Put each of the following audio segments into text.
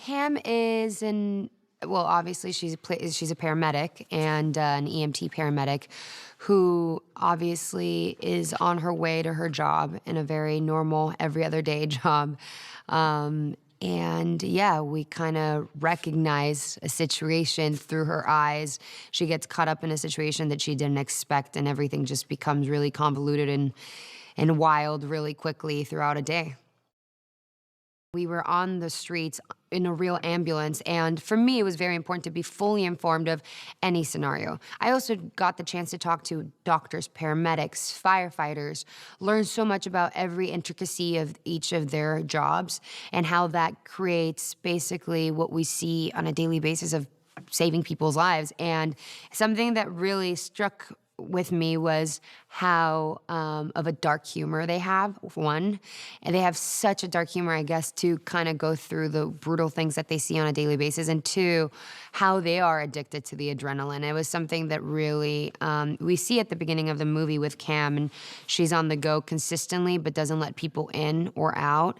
Cam is well, obviously she's a paramedic and an EMT paramedic who obviously is on her way to her job in a very normal, every other day job. And yeah, we kind of recognize a situation through her eyes. She gets caught up in a situation that she didn't expect, and everything just becomes really convoluted and wild really quickly throughout a day. We were on the streets in a real ambulance, and for me, it was very important to be fully informed of any scenario. I also got the chance to talk to doctors, paramedics, firefighters, learn so much about every intricacy of each of their jobs and how that creates basically what we see on a daily basis of saving people's lives. And something that really struck with me was how of a dark humor they have, one. And they have such a dark humor, I guess, to kind of go through the brutal things that they see on a daily basis. And two, how they are addicted to the adrenaline. It was something that really, we see at the beginning of the movie with Cam, and she's on the go consistently, but doesn't let people in or out.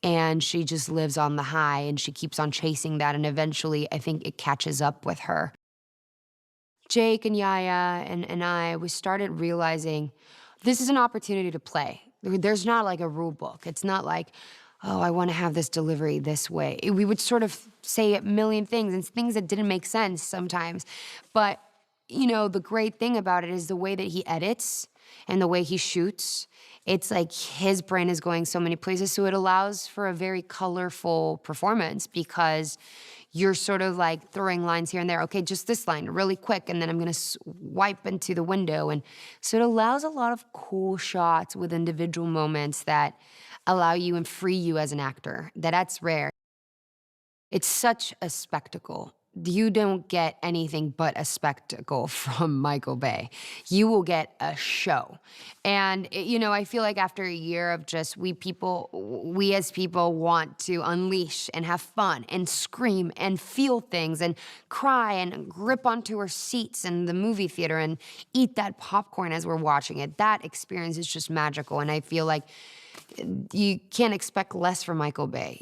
And she just lives on the high, and she keeps on chasing that. And eventually, I think it catches up with her. Jake and Yaya and I, we started realizing this is an opportunity to play. There's not like a rule book. It's not like, oh, I want to have this delivery this way. We would sort of say a million things and things that didn't make sense sometimes. But, you know, the great thing about it is the way that he edits and the way he shoots. It's like his brain is going so many places, so it allows for a very colorful performance because you're sort of like throwing lines here and there. Okay, just this line really quick, and then I'm gonna wipe into the window. And so it allows a lot of cool shots with individual moments that allow you and free you as an actor. That's rare. It's such a spectacle. You don't get anything but a spectacle from Michael Bay. You will get a show. And, you know, I feel like after a year of just we as people want to unleash and have fun and scream and feel things and cry and grip onto our seats in the movie theater and eat that popcorn as we're watching it. That experience is just magical. And I feel like you can't expect less from Michael Bay.